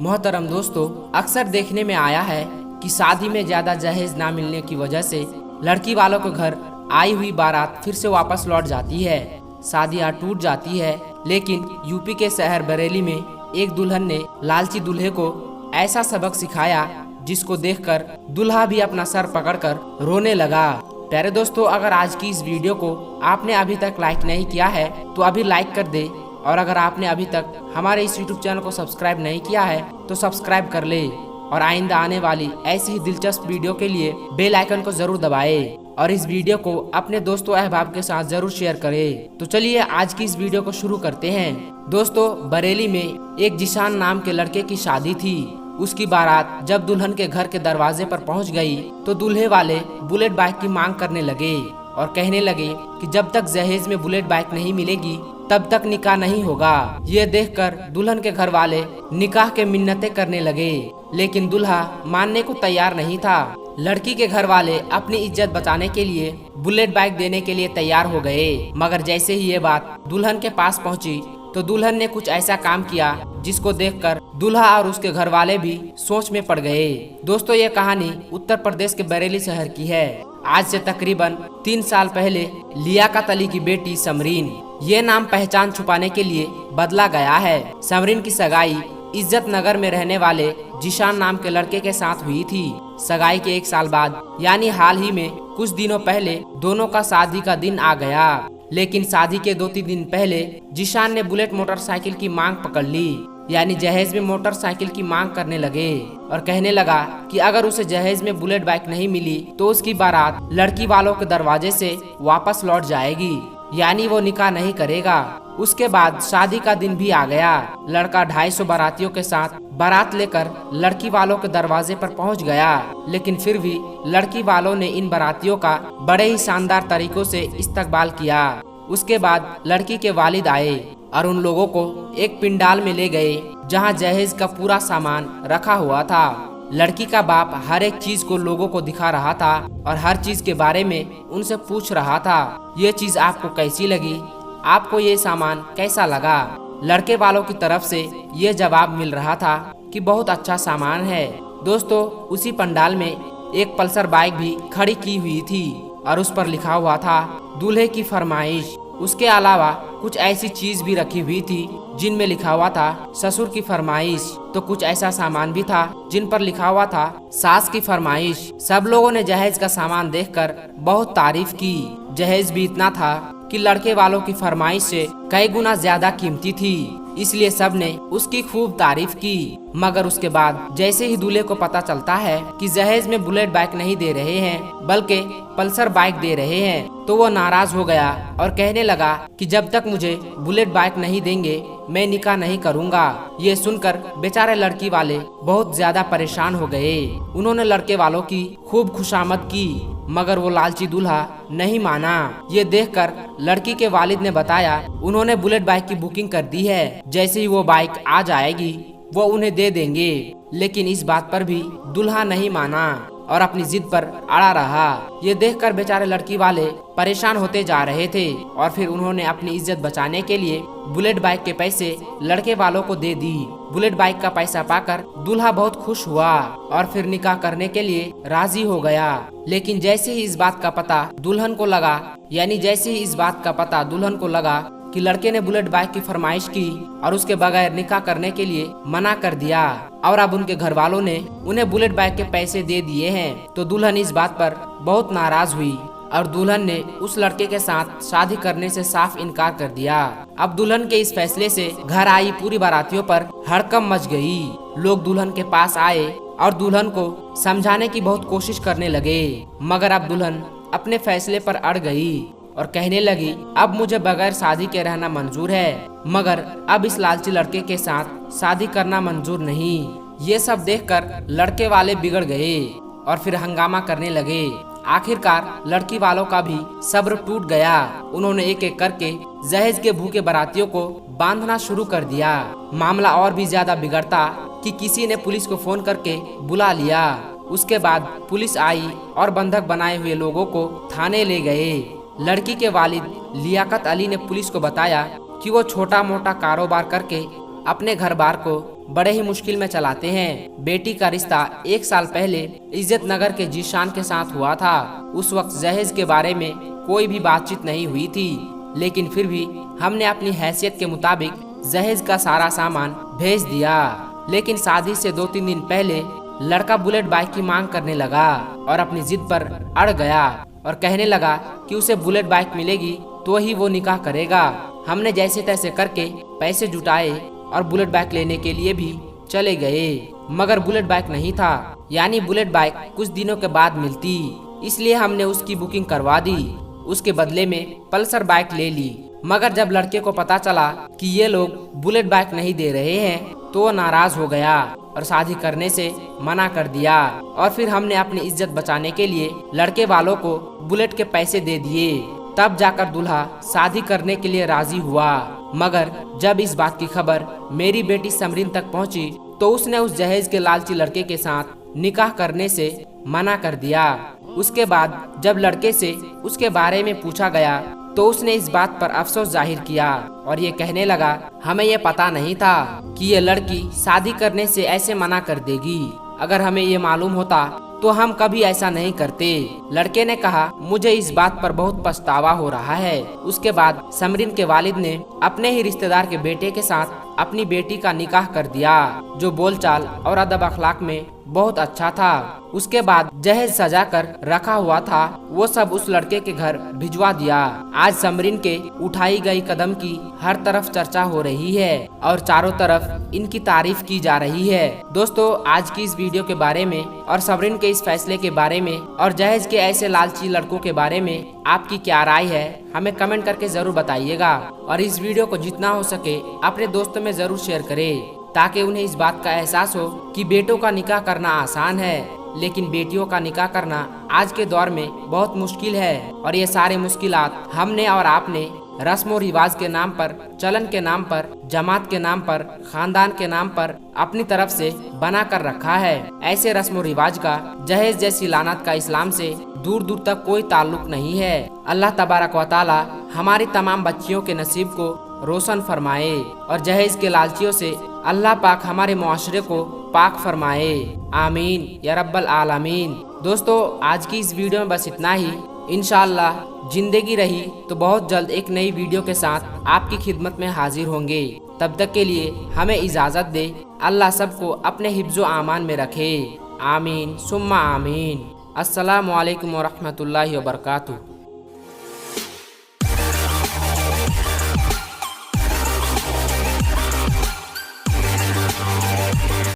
मोहतरम दोस्तों, अक्सर देखने में आया है कि शादी में ज्यादा जहेज ना मिलने की वजह से लड़की वालों के घर आई हुई बारात फिर से वापस लौट जाती है। शादियां टूट जाती है। लेकिन यूपी के शहर बरेली में एक दुल्हन ने लालची दूल्हे को ऐसा सबक सिखाया जिसको देखकर दूल्हा भी अपना सर पकड़कर रोने लगा। प्यारे दोस्तों, अगर आज की इस वीडियो को आपने अभी तक लाइक नहीं किया है तो अभी लाइक कर दे, और अगर आपने अभी तक हमारे इस यूट्यूब चैनल को सब्सक्राइब नहीं किया है तो सब्सक्राइब कर ले, और आइंदा आने वाली ऐसी ही दिलचस्प वीडियो के लिए बेल आइकन को जरूर दबाए और इस वीडियो को अपने दोस्तों अहबाब के साथ जरूर शेयर करें। तो चलिए आज की इस वीडियो को शुरू करते हैं। दोस्तों, बरेली में एक जिशान नाम के लड़के की शादी थी। उसकी बारात जब दुल्हन के घर के दरवाजे पर पहुंच गई तो दूल्हे वाले बुलेट बाइक की मांग करने लगे और कहने लगे कि जब तक जहेज में बुलेट बाइक नहीं मिलेगी तब तक निकाह नहीं होगा। ये देखकर दुल्हन के घर वाले निकाह के मिन्नतें करने लगे, लेकिन दूल्हा मानने को तैयार नहीं था। लड़की के घर वाले अपनी इज्जत बचाने के लिए बुलेट बाइक देने के लिए तैयार हो गए, मगर जैसे ही ये बात दुल्हन के पास पहुंची तो दुल्हन ने कुछ ऐसा काम किया जिसको देखकर दूल्हा और उसके घर वाले भी सोच में पड़ गए। दोस्तों, ये कहानी उत्तर प्रदेश के बरेली शहर की है। आज से तकरीबन 3 साल पहले लियाकत अली की बेटी समरीन, ये नाम पहचान छुपाने के लिए बदला गया है। समरीन की सगाई इज्जत नगर में रहने वाले जिशान नाम के लड़के के साथ हुई थी। सगाई के 1 साल बाद यानी हाल ही में कुछ दिनों पहले दोनों का शादी का दिन आ गया। लेकिन शादी के 2-3 दिन पहले जिशान ने बुलेट मोटरसाइकिल की मांग पकड़ ली, यानी जहेज में मोटरसाइकिल की मांग करने लगे और कहने लगा कि अगर उसे जहेज में बुलेट बाइक नहीं मिली तो उसकी बारात लड़की वालों के दरवाजे से वापस लौट जाएगी, यानी वो निकाह नहीं करेगा। उसके बाद शादी का दिन भी आ गया। लड़का 250 बारातियों के साथ बारात लेकर लड़की वालों के दरवाजे पर पहुंच गया, लेकिन फिर भी लड़की वालों ने इन बारातियों का बड़े ही शानदार तरीकों से इस्तकबाल किया। उसके बाद लड़की के वालिद आए और उन लोगों को एक पिंडाल में ले गए जहां जहेज का पूरा सामान रखा हुआ था। लड़की का बाप हर एक चीज को लोगों को दिखा रहा था और हर चीज के बारे में उनसे पूछ रहा था, ये चीज आपको कैसी लगी, आपको ये सामान कैसा लगा। लड़के वालों की तरफ से ये जवाब मिल रहा था कि बहुत अच्छा सामान है। दोस्तों, उसी पंडाल में एक पल्सर बाइक भी खड़ी की हुई थी और उस पर लिखा हुआ था दूल्हे की फरमाइश। उसके अलावा कुछ ऐसी चीज भी रखी हुई थी जिनमें लिखा हुआ था ससुर की फरमाइश, तो कुछ ऐसा सामान भी था जिन पर लिखा हुआ था सास की फरमाइश। सब लोगों ने जहेज का सामान देखकर बहुत तारीफ की। जहेज भी इतना था कि लड़के वालों की फरमाइश से कई गुना ज्यादा कीमती थी, इसलिए सब ने उसकी खूब तारीफ की। मगर उसके बाद जैसे ही दूल्हे को पता चलता है कि जहेज में बुलेट बाइक नहीं दे रहे हैं बल्कि पल्सर बाइक दे रहे हैं, तो वो नाराज हो गया और कहने लगा कि जब तक मुझे बुलेट बाइक नहीं देंगे मैं निकाह नहीं करूंगा। ये सुनकर बेचारे लड़की वाले बहुत ज्यादा परेशान हो गए। उन्होंने लड़के वालों की खूब खुशामद की, मगर वो लालची दूल्हा नहीं माना। ये देखकर लड़की के वालिद ने बताया उन्होंने बुलेट बाइक की बुकिंग कर दी है, जैसे ही वो बाइक आ जाएगी वो उन्हें दे देंगे। लेकिन इस बात पर भी दूल्हा नहीं माना और अपनी जिद पर अड़ा रहा। ये देखकर बेचारे लड़की वाले परेशान होते जा रहे थे और फिर उन्होंने अपनी इज्जत बचाने के लिए बुलेट बाइक के पैसे लड़के वालों को दे दी। बुलेट बाइक का पैसा पाकर दूल्हा बहुत खुश हुआ और फिर निकाह करने के लिए राजी हो गया। लेकिन जैसे ही इस बात का पता दुल्हन को लगा कि लड़के ने बुलेट बाइक की फरमाइश की और उसके बगैर निकाह करने के लिए मना कर दिया और अब उनके घर वालों ने उन्हें बुलेट बाइक के पैसे दे दिए हैं, तो दुल्हन इस बात पर बहुत नाराज हुई और दुल्हन ने उस लड़के के साथ शादी करने से साफ इनकार कर दिया। अब दुल्हन के इस फैसले से घर आई पूरी बारातियों पर हड़कंप मच गई। लोग दुल्हन के पास आए और दुल्हन को समझाने की बहुत कोशिश करने लगे, मगर अब दुल्हन अपने फैसले पर अड़ गई और कहने लगी अब मुझे बगैर शादी के रहना मंजूर है, मगर अब इस लालची लड़के के साथ शादी करना मंजूर नहीं। ये सब देखकर लड़के वाले बिगड़ गए और फिर हंगामा करने लगे। आखिरकार लड़की वालों का भी सब्र टूट गया। उन्होंने एक एक करके जहेज के भूखे बारातियों को बांधना शुरू कर दिया। मामला और भी ज्यादा बिगड़ता कि किसी ने पुलिस को फोन करके बुला लिया। उसके बाद पुलिस आई और बंधक बनाए हुए लोगों को थाने ले गए। लड़की के वालिद लियाकत अली ने पुलिस को बताया कि वो छोटा मोटा कारोबार करके अपने घर बार को बड़े ही मुश्किल में चलाते हैं। बेटी का रिश्ता 1 साल पहले इज्जत नगर के जीशान के साथ हुआ था। उस वक्त जहेज के बारे में कोई भी बातचीत नहीं हुई थी, लेकिन फिर भी हमने अपनी हैसियत के मुताबिक जहेज का सारा सामान भेज दिया। लेकिन शादी से 2-3 दिन पहले लड़का बुलेट बाइक की मांग करने लगा और अपनी जिद पर अड़ गया और कहने लगा कि उसे बुलेट बाइक मिलेगी तो ही वो निकाह करेगा। हमने जैसे तैसे करके पैसे जुटाए और बुलेट बाइक लेने के लिए भी चले गए, मगर बुलेट बाइक नहीं था। यानी बुलेट बाइक कुछ दिनों के बाद मिलती, इसलिए हमने उसकी बुकिंग करवा दी। उसके बदले में पल्सर बाइक ले ली। मगर जब लड़के को पता चला कि ये लोग बुलेट बाइक नहीं दे रहे हैं तो वो नाराज हो गया और शादी करने से मना कर दिया। और फिर हमने अपनी इज्जत बचाने के लिए लड़के वालों को बुलेट के पैसे दे दिए। तब जाकर दूल्हा शादी करने के लिए राजी हुआ। मगर जब इस बात की खबर मेरी बेटी समरीन तक पहुंची तो उसने उस जहेज के लालची लड़के के साथ निकाह करने से मना कर दिया। उसके बाद जब लड़के से उसके बारे में पूछा गया तो उसने इस बात पर अफसोस जाहिर किया और ये कहने लगा, हमें ये पता नहीं था कि ये लड़की शादी करने से ऐसे मना कर देगी। अगर हमें ये मालूम होता तो हम कभी ऐसा नहीं करते। लड़के ने कहा, मुझे इस बात पर बहुत पछतावा हो रहा है। उसके बाद समरीन के वालिद ने अपने ही रिश्तेदार के बेटे के साथ अपनी बेटी का निकाह कर दिया, जो बोलचाल और अदब अखलाक में बहुत अच्छा था। उसके बाद जहेज सजा कर रखा हुआ था वो सब उस लड़के के घर भिजवा दिया। आज समरीन के उठाई गई कदम की हर तरफ चर्चा हो रही है और चारों तरफ इनकी तारीफ की जा रही है। दोस्तों, आज की इस वीडियो के बारे में और समरीन के इस फैसले के बारे में और जहेज के ऐसे लालची लड़कों के बारे में आपकी क्या राय है, हमें कमेंट करके जरूर बताइएगा। और इस वीडियो को जितना हो सके अपने दोस्तों में जरूर शेयर करें, ताकि उन्हें इस बात का एहसास हो कि बेटों का निकाह करना आसान है, लेकिन बेटियों का निकाह करना आज के दौर में बहुत मुश्किल है। और ये सारे मुश्किलात हमने और आपने रस्म और रिवाज के नाम पर, चलन के नाम पर, जमात के नाम पर, खानदान के नाम पर अपनी तरफ से बना कर रखा है। ऐसे रस्म और रिवाज का जहेज जैसी लानत का इस्लाम से दूर दूर तक कोई ताल्लुक नहीं है। अल्लाह तबारक व तआला हमारी तमाम बच्चियों के नसीब को रोशन फरमाए और जहेज के लालचियों से अल्लाह पाक हमारे मुआशरे को पाक फरमाए। आमीन या रब्बल आलमीन। दोस्तों, आज की इस वीडियो में बस इतना ही। इंशाअल्लाह जिंदगी रही तो बहुत जल्द एक नई वीडियो के साथ आपकी खिदमत में हाजिर होंगे। तब तक के लिए हमें इजाज़त दे। अल्लाह सबको अपने हिफ्ज़ो आमान में रखे। आमीन सुम्मा आमीन। अस्सलामु अलैकुम व रहमतुल्लाहि व बरकातुहू।